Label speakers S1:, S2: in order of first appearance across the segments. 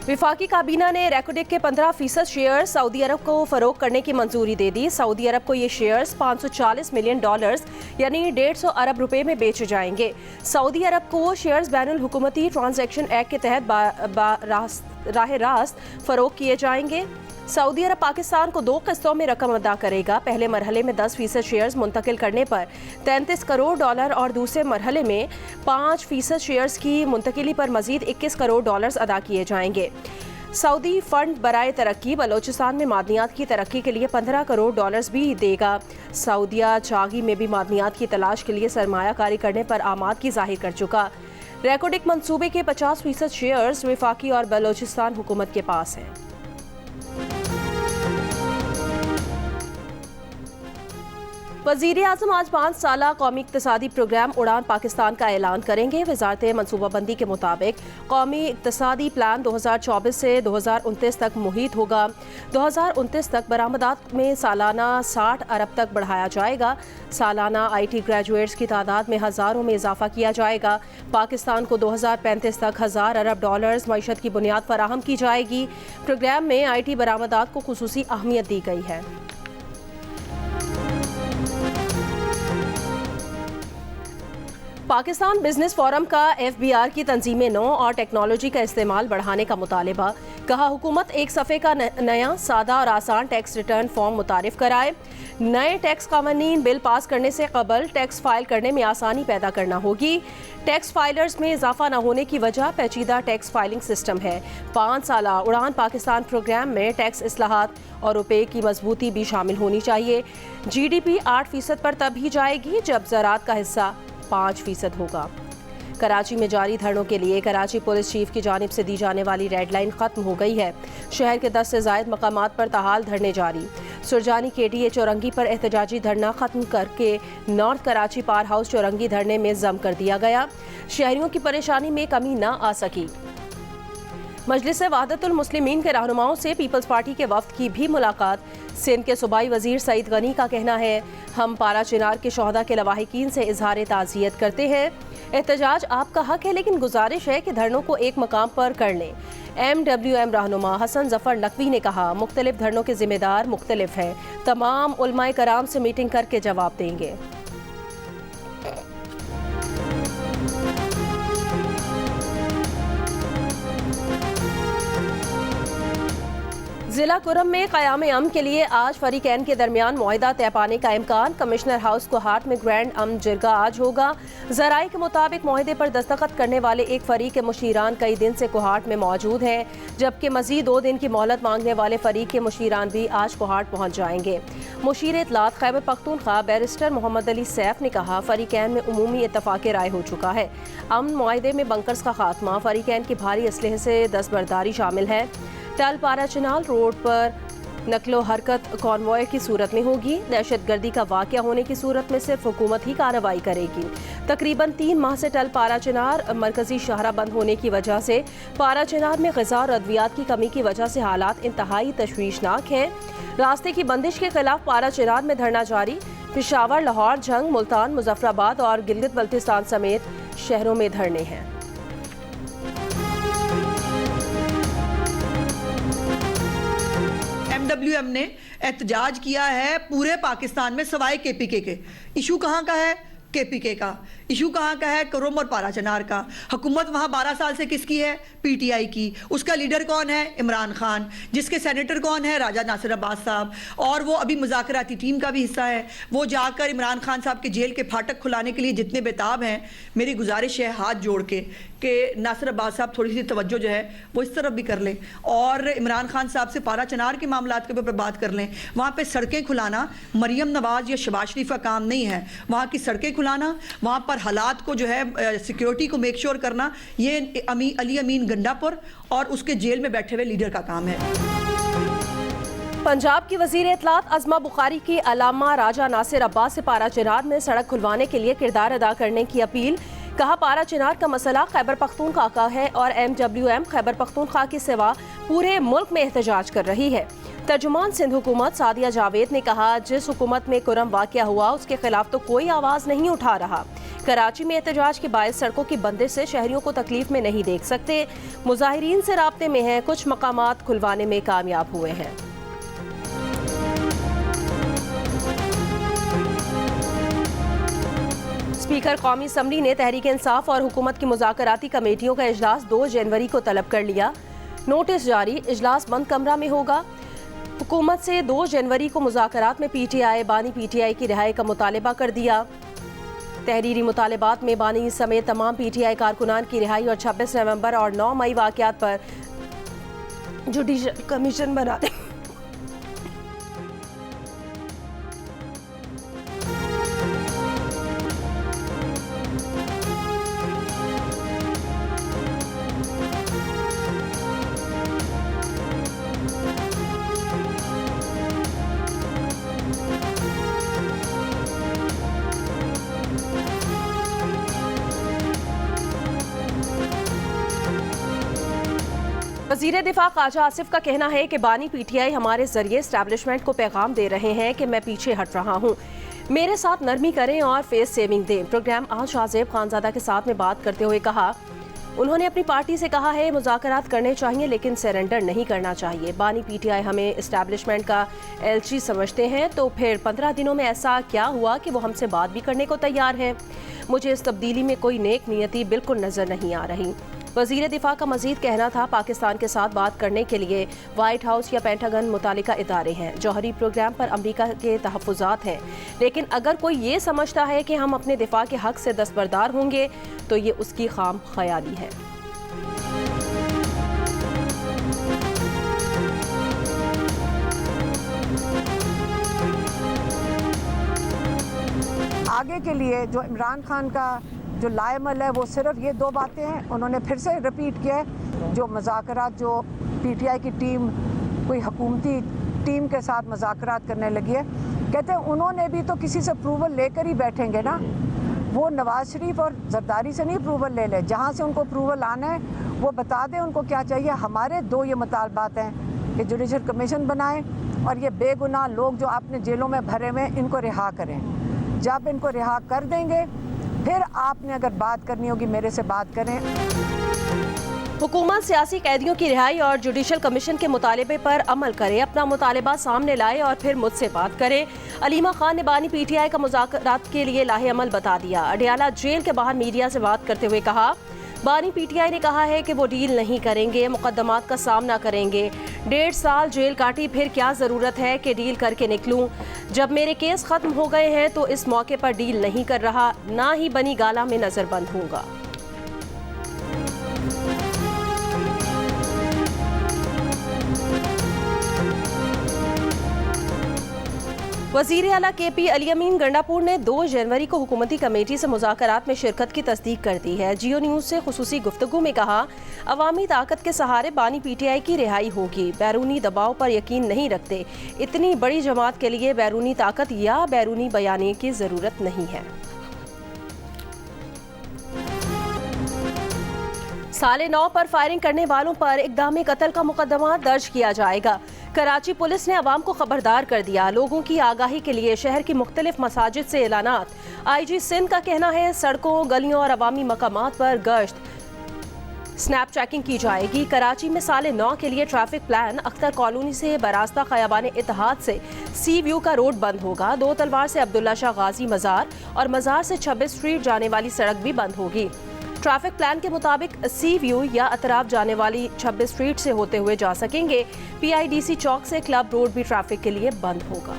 S1: विफाकी काबीना ने रैकोडिक के 15% शेयर सऊदी अरब को फरोख्त करने की मंजूरी दे दी। सऊदी अरब को ये शेयर्स $540 मिलियन यानी 150 अरब रुपए में बेचे जाएंगे। सऊदी अरब को शेयर्स बैनुल हुकूमती ट्रांजैक्शन एक्ट के तहत राह रास्त फरोख्त किए जाएंगे। सऊदी अरब पाकिस्तान को 2 किस्तों में रकम अदा करेगा। पहले मरहले में 10% शेयर्स मुंतकिल करने पर $33 करोड़ और दूसरे मरहले में 5% शेयर्स की मुंतकिली पर मजीद $21 करोड़ अदा किए जाएंगे। सऊदी फंड बराए तरक्की बलोचिस्तान में मादनियात की तरक्की के लिए $15 करोड़ भी देगा। सऊदिया चागी में भी मादनियात की तलाश के लिए सरमायाकारी करने पर आमादगी जाहिर कर चुका। रैकोडिक मंसूबे के 50% शेयर्स विफाकी और बलोचिस्तान हुकूमत के पास हैं। वज़ीर आज़म आज 5 साला कौमी इक़्तिसादी प्रोग्राम उड़ान पाकिस्तान का ऐलान करेंगे। वज़ारत मनसूबाबंदी के मुताबिक कौमी इक़्तिसादी प्लान 2024 से 2029 तक मुहित होगा। 2029 तक बरामदात में सालाना 60 अरब तक बढ़ाया जाएगा। सालाना IT ग्रेजुएट्स की तादाद में हज़ारों में इजाफा किया जाएगा। पाकिस्तान को 2035 तक $1000 अरब मईशत की बुनियाद फराहम की जाएगी। प्रोग्राम में IT बरामदात को खुसूसी अहमियत दी गई है। पाकिस्तान बिजनेस फोरम का FBR की तंजीमें नौ और टेक्नोलॉजी का इस्तेमाल बढ़ाने का मुतालिबा। कहा हुकूमत एक सफ़े का नया सादा और आसान टैक्स रिटर्न फॉर्म मुतारिफ कराए। नए टैक्स कानून बिल पास करने से कबल टैक्स फाइल करने में आसानी पैदा करना होगी। टैक्स फाइलर्स में इजाफा न होने की वजह पेचीदा टैक्स फाइलिंग सिस्टम है। 5 साला उड़ान पाकिस्तान प्रोग्राम में टैक्स इस्लाहात और रुपये की मजबूती भी शामिल होनी चाहिए। GDP 8% पर तब ही जाएगी जब ज़राअत का हिस्सा 5% होगा। कराची में जारी धरनों के लिए कराची पुलिस चीफ की जानिब से दी जाने वाली रेड लाइन खत्म हो गई है। शहर के 10 से ज़ायद मकामात पर ताहाल धरने जारी। सुरजानी KTA चौरंगी पर एहतजाजी धरना खत्म करके नॉर्थ कराची पार हाउस चौरंगी धरने में जम कर दिया गया। शहरियों की परेशानी में कमी न आ सकी। मजलिस वहदतुल मुस्लिमीन के रहनुमाओं से पीपल्स पार्टी के वफ्द की भी मुलाकात। सिंध के सूबाई वजीर सईद गनी का कहना है, हम पारा चिनार के शोहदा के लवाहिकीन से इजहार ताज़ियत करते हैं। एहतजाज आपका हक है, लेकिन गुजारिश है कि धरनों को एक मकाम पर कर लें। MWM रहनुमा हसन जफर नकवी ने कहा, मुख्तलिफ धरनों के जिम्मेदार मुख्तलिफ हैं, तमाम उलमाए कराम से मीटिंग करके जवाब देंगे। जिला कुरम में क़याम अमन के लिए आज फरीकैन के दरमियान मुआहिदा तय पाने का इम्कान। कमिश्नर हाउस कोहाट में ग्रैंड अमन जिरगा आज होगा। ज़राए के मुताबिक मुआहिदे पर दस्तखत करने वाले एक फरीक के मुशीरान कई दिन से कोहाट में मौजूद हैं, जबकि मजीद 2 दिन की मोहलत मांगने वाले फरीक के मुशीरान भी आज कोहाट पहुँच जाएंगे। मुशीर इत्तलात खैबर पख्तूनख्वा बैरिस्टर मोहम्मद अली सैफ ने कहा, फरीकैन में उमूमी इत्तफाक राय हो चुका है। अमन मुआहिदे में बंकर्स का खात्मा, फरीकैन की भारी असलहे से दस्तबरदारी शामिल है। टल पारा चिनाल रोड पर नकलो हरकत कॉन्वॉय की सूरत में होगी। दहशतगर्दी का वाक़या होने की सूरत में सिर्फ हुकूमत ही कार्रवाई करेगी। तकरीबन 3 माह से टल पारा चिनार मरकजी शाहरा बंद होने की वजह से पारा चिनार में ग़िज़ा और अद्वियात की कमी की वजह से हालात इंतहाई तशवीशनाक हैं। रास्ते की बंदिश के खिलाफ पारा चिनार में धरना जारी। पेशावर, लाहौर, झंग, मुल्तान, मुजफ्फराबाद और गिलगित बल्तिस्तान समेत शहरों में धरने हैं।
S2: MWM ने एहतजाज किया है पूरे पाकिस्तान में सवाए KPK के। इशू कहाँ का है? KPK का। इशू कहाँ का है? कुरम और पारा चिनार का। हुकूमत वहाँ 12 साल से किसकी है? PTI की। उसका लीडर कौन है? इमरान खान। जिसके सेनेटर कौन है? राजा नासिर अब्बास साहब। और वो अभी मुज़ाकराती टीम का भी हिस्सा है। वो जाकर इमरान खान साहब के जेल के फाटक खुलाने के लिए जितने बेताब हैं, मेरी गुजारिश है हाथ जोड़ के कि नासिर अब्बास साहब थोड़ी सी तवज्जो जो है वो इस तरफ भी कर लें और इमरान खान साहब से पारा चिनार के मामलात के ऊपर बात कर लें। वहाँ पे सड़कें खुलाना मरियम नवाज़ या शहबाज शरीफ का काम नहीं है। वहाँ की सड़कें खुलाना, वहाँ पर हालात को जो है सिक्योरिटी को मेक श्योर करना, ये अली अमीन गंडापुर और उसके जेल में बैठे हुए लीडर का काम है।
S1: पंजाब की वज़ीर इत्तलात अज़मा बुखारी की अलामा राजा नासिर अब्बास से पारा चिनार में सड़क खुलवाने के लिए किरदार अदा करने की अपील। कहा, पारा चिनार का मसला खैबर पख्तूनख्वा का है और MWM खैबर पख्तूनख्वा के सिवा पूरे मुल्क में एहतजाज कर रही है। तर्जुमान सिंध हुकूमत सादिया जावेद ने कहा, जिस हुकूमत में कुरम वाक़या हुआ उसके खिलाफ तो कोई आवाज़ नहीं उठा रहा। कराची में एहतजाज के बायस सड़कों की बंदिश से शहरियों को तकलीफ में नहीं देख सकते। मुजाहिरीन से राब्ते में हैं, कुछ मकामात खुलवाने में कामयाब हुए हैं। स्पीकर कौमी असम्बली ने तहरीक इंसाफ और हुकूमत की मुज़ाकराती कमेटियों का इजलास 2 जनवरी को तलब कर लिया। नोटिस जारी, इजलास बंद कमरा में होगा। हुकूमत से 2 जनवरी को मुज़ाकरात में पीटीआई बानी पीटीआई की रिहाई का मुतालबा कर दिया। तहरीरी मुतालबात में बानी समेत तमाम पीटीआई कारकुनान की रिहाई और 26 नवंबर और 9 मई वाक़यात पर जुडिशल कमीशन बनाने वज़ीर दिफा ख्वाजा आसिफ का कहना है कि बानी पीटीआई हमारे जरिए एस्टैब्लिशमेंट को पैगाम दे रहे हैं कि मैं पीछे हट रहा हूँ, मेरे साथ नरमी करें और फेस सेविंग दें। प्रोग्राम आज शाहजेब खानजादा के साथ में बात करते हुए कहा, उन्होंने अपनी पार्टी से कहा है मुज़ाकरात करने चाहिए लेकिन सरेंडर नहीं करना चाहिए। बानी पीटीआई हमें एस्टैब्लिशमेंट का एलची समझते हैं, तो फिर 15 दिनों में ऐसा क्या हुआ कि वो हमसे बात भी करने को तैयार हैं। मुझे इस तब्दीली में कोई नेक नियति बिल्कुल नज़र नहीं आ रही। वज़ीर दिफा का मजीद कहना था, पाकिस्तान के साथ बात करने के लिए वाइट हाउस या पेंटागन मुतालिका इदारे हैं। जौहरी प्रोग्राम पर अमरीका के तहफ़्फ़ुज़ात हैं, लेकिन अगर कोई ये समझता है कि हम अपने दिफा के हक़ से दस्तबरदार होंगे तो ये उसकी खाम ख्याली है।
S3: आगे के लिए जो इमरान खान का जो लाएमल है वो सिर्फ ये 2 बातें हैं। उन्होंने फिर से रिपीट किया है, जो मुज़ाकरात जो पीटीआई की टीम कोई हुकूमती टीम के साथ मुज़ाकरात करने लगी है, कहते हैं उन्होंने भी तो किसी से अप्रूवल लेकर ही बैठेंगे ना। वो नवाज शरीफ और जरदारी से नहीं अप्रूवल ले ले, जहाँ से उनको अप्रूवल आना है वो बता दें उनको क्या चाहिए। हमारे 2 ये मुतालबात हैं कि जुडिशल कमीशन बनाएं और ये बेगुनाह लोग जो आपने जेलों में भरे हुए इनको रिहा करें। जब इनको रिहा कर देंगे फिर आपने अगर बात करनी होगी मेरे से बात करें।
S1: हुकूमत सियासी कैदियों की रिहाई और जुडिशल कमीशन के मुतालबे पर अमल करे, अपना मुतालबा सामने लाए और फिर मुझसे बात करे। अलीमा खान ने बानी पीटीआई का मुज़ाकरात के लिए लाहे अमल बता दिया। अडियाला जेल के बाहर मीडिया से बात करते हुए कहा, बानी पीटीआई ने कहा है कि वो डील नहीं करेंगे, मुकदमात का सामना करेंगे। 1.5 साल जेल काटी, फिर क्या ज़रूरत है कि डील करके निकलूं। जब मेरे केस ख़त्म हो गए हैं तो इस मौके पर डील नहीं कर रहा, ना ही बनी गाला में नज़रबंद होगा। वज़ीर आला KP अली अमीन गंडापुर ने 2 जनवरी को हुकूमती कमेटी से मुज़ाकरात में शिरकत की तस्दीक कर दी है। जियो न्यूज़ से खुसूसी गुफ्तगू में कहा, अवामी ताकत के सहारे बानी पीटीआई की रिहाई होगी। बैरूनी दबाव पर यकीन नहीं रखते। इतनी बड़ी जमात के लिए बैरूनी ताकत या बैरूनी बयानी की ज़रूरत नहीं है। साले 9 पर फायरिंग करने वालों पर इक़दाम कत्ल का मुकदमा दर्ज किया जाएगा। कराची पुलिस ने अवाम को खबरदार कर दिया। लोगों की आगाही के लिए शहर की मुख्तलिफ मसाजिद से ऐलानात। IG सिंध का कहना है, सड़कों, गलियों और अवामी मकामात पर गश्त स्नैप चेकिंग की जाएगी। कराची में साले 9 के लिए ट्रैफिक प्लान। अख्तर कॉलोनी से बरास्ता खयाबान इत्तेहाद से सी व्यू का रोड बंद होगा। 2 तलवार से अब्दुल्ला शाह गाजी मज़ार और मज़ार से 26 स्ट्रीट जाने वाली सड़क भी बंद होगी। ट्रैफिक प्लान के मुताबिक सी व्यू या अतराफ जाने वाली 26 स्ट्रीट से होते हुए जा सकेंगे। PIDC चौक से क्लब रोड भी ट्रैफिक के लिए बंद होगा।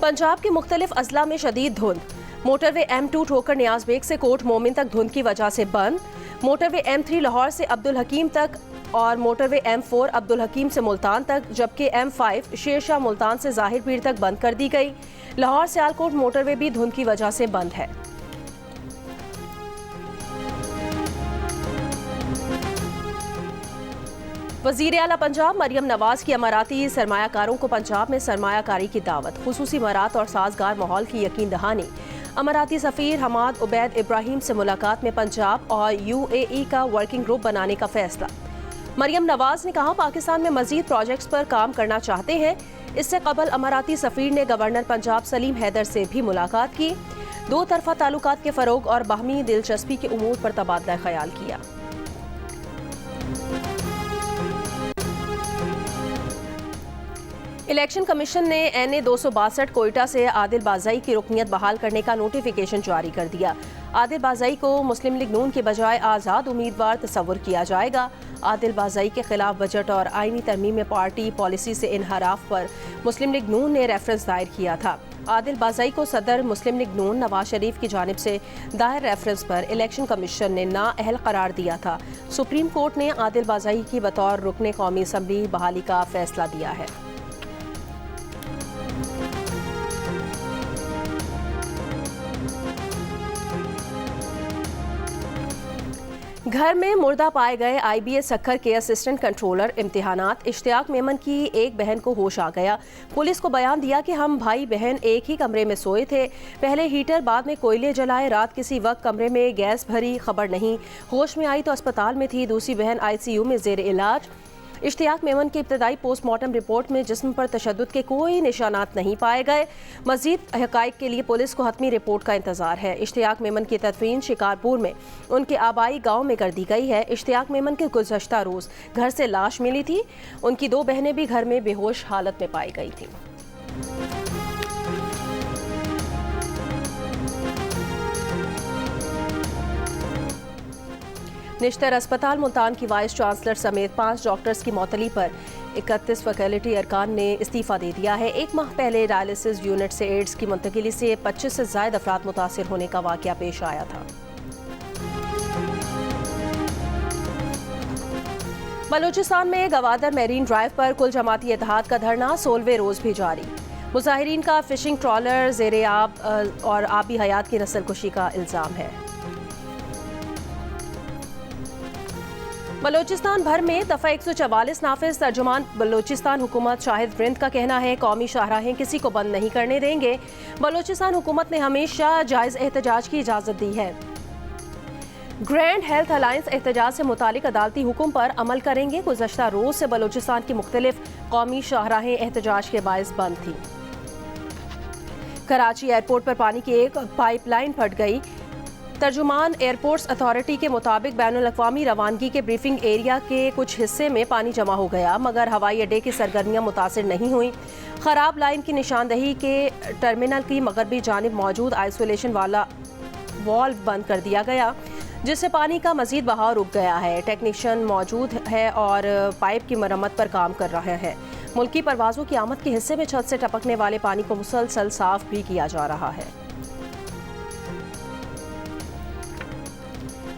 S1: पंजाब के मुख्तलिफ अजला में शदीद धुंध। मोटरवे M2 ठोकर नियाज बेग से कोट मोमिन तक धुंध की वजह से बंद। मोटरवे M3 लाहौर से अब्दुल हकीम तक और मोटरवे M4 अब्दुल हकीम से मुल्तान तक, जबकि M5 शेरशाह मुल्तान से जाहिर पीर तक बंद कर दी गई। लाहौर सियालकोट मोटरवे भी धुंध की वजह से बंद है। वज़ीर आला पंजाब मरियम नवाज की अमाराती सरमायाकारों को पंजाब में सरमायाकारी की दावत। खुसूसी मरात और साजगार माहौल की यकीन दहानी। अमाराती सफ़ीर हमाद उबैद इब्राहिम से मुलाकात में पंजाब और UAE का वर्किंग ग्रुप बनाने का फैसला। मरियम नवाज ने कहा, पाकिस्तान में मजीद प्रोजेक्ट्स पर काम करना चाहते हैं। इससे कबल अमाराती सफीर ने गवर्नर पंजाब सलीम हैदर से भी मुलाकात की। दो तरफा ताल्लुकात के फरोग और बाहमी दिलचस्पी के उमूर पर तबादला ख्याल किया। इलेक्शन कमीशन ने NA 262 कोयटा से आदिल बाज़ाई की रुकनियत बहाल करने का नोटिफिकेशन जारी कर दिया। आदिल बाज़ाई को मुस्लिम लीग नून के बजाय आज़ाद उम्मीदवार तस्वुर किया जाएगा। आदिल बाज़ाई के खिलाफ बजट और आईनी तरमीम में पार्टी पॉलिसी से इनहराफ पर मुस्लिम लीग नून ने रेफरेंस दायर किया था। आदिल बाज़ाई को सदर मुस्लिम लीग नून नवाज शरीफ की जानिब से दायर रेफरेंस पर इलेक्शन कमीशन ने नाअहल करार दिया था। सुप्रीम कोर्ट ने आदिल बाज़ाई की बतौर रुकने कौमी असम्बली बहाली का फैसला दिया है। घर में मुर्दा पाए गए IBA सक्खर के असिस्टेंट कंट्रोलर इम्तिहानात इश्तियाक मेमन की एक बहन को होश आ गया। पुलिस को बयान दिया कि हम भाई बहन एक ही कमरे में सोए थे, पहले हीटर बाद में कोयले जलाए, रात किसी वक्त कमरे में गैस भरी, खबर नहीं। होश में आई तो अस्पताल में थी, दूसरी बहन ICU में जेर इलाज। इश्तियाक मेमन की इब्तदाई पोस्टमार्टम रिपोर्ट में जिस्म पर तशद्दुद के कोई निशानात नहीं पाए गए। मजीद हक़ाइक़ के लिए पुलिस को हतमी रिपोर्ट का इंतजार है। इश्तियाक मेमन की तदफीन शिकारपुर में उनके आबाई गांव में कर दी गई है। इश्तियाक मेमन के गुज़श्ता रोज़ घर से लाश मिली थी। उनकी दो बहनें भी घर में बेहोश हालत में पाई गई थी। निश्तर अस्पताल मुल्तान की वाइस चांसलर समेत 5 डॉक्टर्स की मौतली पर 31 फैकल्टी अरकान ने इस्तीफ़ा दे दिया है। एक माह पहले डायलिसिस यूनिट से एड्स की मुंतकिली से 25 से ज़ायद अफराद मुतासिर होने का वाक़या पेश आया था। बलूचिस्तान में गवादर मेरीन ड्राइव पर कुल जमाती इत्तेहाद का धरना 16वें रोज़ भी जारी। मुजाहिरीन का फिशिंग ट्रॉलर ज़ेरे आब और आबी हयात की नस्लकुशी का इल्ज़ाम है। बलोचिस्तान भर में दफ़ा 144 नाफिज। तर्जुमान बलोचिस्तान हुकूमत शाहिद वरिंद का कहना है, कौमी शाहराहें किसी को बंद नहीं करने देंगे। बलोचिस्तान हुकूमत ने हमेशा जायज़ एहतजाज की इजाज़त दी है। ग्रैंड हेल्थ अलायंस एहतजाज से मुतालिक अदालती हुक्म पर अमल करेंगे। गुज़श्ता रोज़ से बलोचिस्तान की मुख्तलिफ कौमी शाहराहें एहतजाज के बायस बंद थी। कराची एयरपोर्ट पर पानी की एक पाइपलाइन फट गई। तर्जुमान एयरपोर्ट्स अथॉरिटी के मुताबिक बैनुल-अक़वामी रवानगी के ब्रीफिंग एरिया के कुछ हिस्से में पानी जमा हो गया, मगर हवाई अड्डे की सरगर्मियां मुतासिर नहीं हुई। ख़राब लाइन की निशानदही के टर्मिनल की मगरबी जानिब मौजूद आइसोलेशन वाला वॉल्व बंद कर दिया गया, जिससे पानी का मजीद बहाव रुक गया है। टेक्नीशियन मौजूद है और पाइप की मरम्मत पर काम कर रहा है। मुल्की परवाज़ों की आमद के हिस्से में छत से टपकने वाले पानी को मुसलसल साफ भी किया जा रहा है।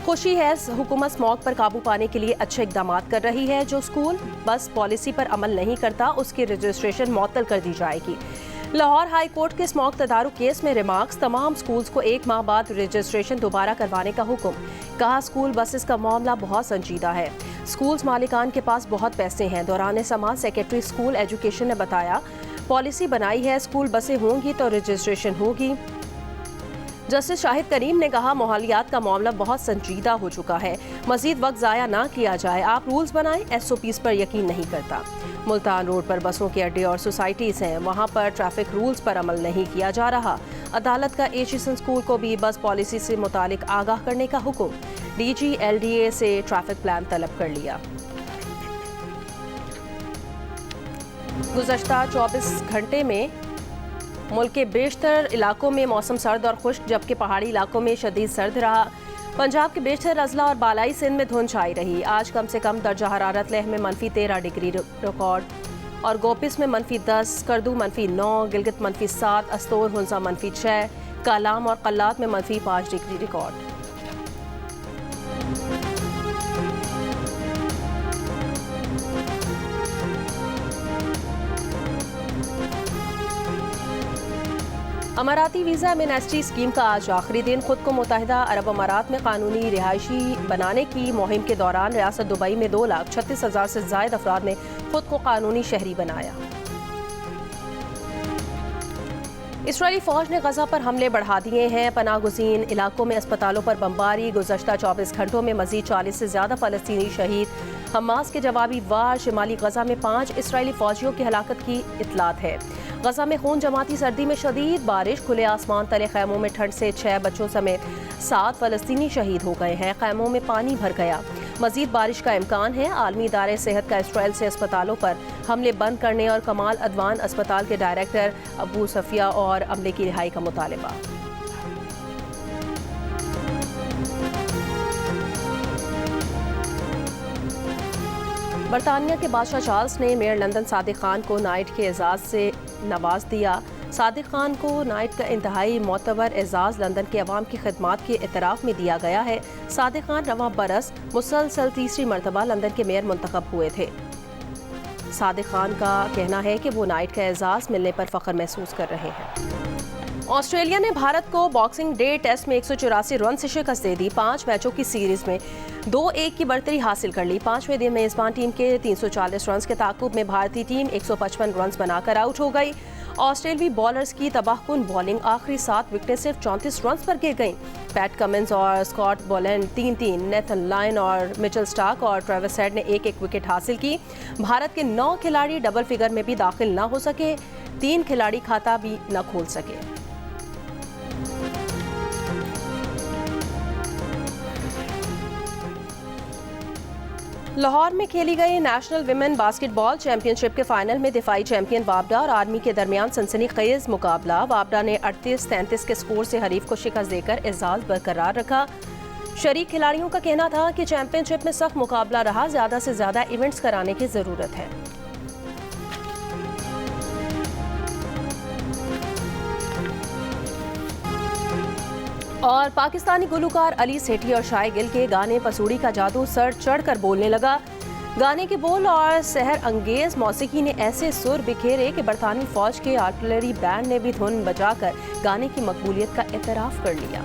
S1: खुशी है, हुकूमत स्मॉग पर काबू पाने के लिए अच्छे इकदाम कर रही है। जो स्कूल बस पॉलिसी पर अमल नहीं करता उसकी रजिस्ट्रेशन मुअत्तल कर दी जाएगी। लाहौर हाई कोर्ट के स्मॉग तदारुक केस में रिमार्क्स, तमाम स्कूल्स को 1 माह बाद रजिस्ट्रेशन दोबारा करवाने का हुक्म। कहा, स्कूल बसेस का मामला बहुत संजीदा है। स्कूल्स मालिकान के पास बहुत पैसे हैं। दौरान समाज सेक्रेटरी स्कूल एजुकेशन ने बताया, पॉलिसी बनाई है, स्कूल बसें होंगी तो रजिस्ट्रेशन होगी। जस्टिस शाहिद करीम ने कहा, माहौलियात का मामला बहुत संजीदा हो चुका है, मजीद वक्त ज़ाया ना किया जाए। आप रूल्स बनाएं, SOPs पर यकीन नहीं करता। मुल्तान रोड पर बसों के अड्डे और सोसाइटीज़ हैं, वहाँ पर ट्रैफिक रूल्स पर अमल नहीं किया जा रहा। अदालत का एचिसन स्कूल को भी बस पॉलिसी से मुतालिक आगाह करने का हुक्म। DG LDA से ट्रैफिक प्लान तलब कर लिया। गुज़श्ता 24 घंटे में मुल्क के बेशतर इलाकों में मौसम सर्द और खुश्क, जबकि पहाड़ी इलाकों में शदीद सर्द रहा। पंजाब के बेशतर अजला और बालाई सिंध में धुंध छाई रही। आज कम से कम दर्जा हरारत लेह में -13 डिग्री रिकॉर्ड और गोपिस में -10, करदू -9, गिलगित -7, अस्तोर हुंजा -6, कालाम और कल्लात में -5 degree record. Emirati visa amnesty scheme का आज आखिरी दिन। खुद को मुत्तहिदा अरब अमारात में कानूनी रिहायशी बनाने की मुहिम के दौरान रियासत दुबई में 2,36,000 से ज़ायद अफराद ने खुद को कानूनी शहरी बनाया। इसराइली फ़ौज ने गज़ा पर हमले बढ़ा दिए हैं। पनाहगुज़ीन इलाकों में अस्पतालों पर बमबारी। गुज़श्ता 24 घंटों में मज़ीद 40 से ज़्यादा फ़लस्तीनी शहीद। हमास के जवाबी वार शिमाली गजा में 5 इस्राएली फौजियों की हलाकत की इतलात है। गजा में खून जमाती सर्दी में शदीद बारिश, खुले आसमान तले खैमों में ठंड से 6 बच्चों समेत 7 फलस्तीनी शहीद हो गए हैं। खैमों में पानी भर गया। मजीद बारिश का इम्कान है। आलमी इदारे सेहत का इसराइल से अस्पतालों पर हमले बंद करने और कमाल अदवान अस्पताल के डायरेक्टर अबू सफिया और अमले की रिहाई का मुतालबा। बरतानिया के बादशाह चार्ल्स ने मेयर लंदन सादिक खान को नाइट के एजाज़ से नवाज दिया। सादिक खान को नाइट का इंतहाई मोतबर एजाज़ लंदन के अवाम की खिदमात के इतराफ़ में दिया गया है। सादिक खान रवां बरस मुसलसल तीसरी मरतबा लंदन के मेयर मुंतखब हुए थे। सादिक खान का कहना है कि वो नाइट का एजाज़ मिलने पर फ़ख्र महसूस कर रहे हैं। ऑस्ट्रेलिया ने भारत को बॉक्सिंग डे टेस्ट में 184 रन से शिकस्त दे दी। 5 मैचों की सीरीज में 2-1 की बढ़तरी हासिल कर ली। 5वें दिन मेज़बान टीम के 340 रन के ताक़ुब में भारतीय टीम 155 रन बनाकर आउट हो गई। ऑस्ट्रेलवी बॉलर्स की तबाहकुन बॉलिंग आखिरी 7 विकेटें सिर्फ 34 रन पर गिर गईं। पैट कमिंस और स्कॉट बोलैंड 3-3, नेथन लायन और मिचेल स्टार्क और ट्रेविस हेड ने 1-1 विकेट हासिल की। भारत के 9 खिलाड़ी डबल फिगर में भी दाखिल न हो सके। 3 खिलाड़ी खाता भी न खोल सके। लाहौर में खेली गई नेशनल विमेन बास्केटबॉल चैंपियनशिप के फाइनल में दिफाई चैंपियन वापडा और आर्मी के दरमियान सनसनीखेज मुकाबला। वापडा ने 38-33 के स्कोर से हरीफ को शिकस्त देकर एजाज बरकरार रखा। शरीक खिलाड़ियों का कहना था कि चैंपियनशिप में सख्त मुकाबला रहा, ज्यादा से ज्यादा इवेंट्स कराने की जरूरत है। और पाकिस्तानी गुलूकार अली सेठी और शाय गिल के गाने पसूड़ी का जादू सर चढ़कर बोलने लगा। गाने के बोल और सहर अंगेज मौसीकी ने ऐसे सुर बिखेरे कि बरतानी फौज के आर्टिलरी बैंड ने भी धुन बजाकर गाने की मकबूलियत का एतराफ़ कर लिया।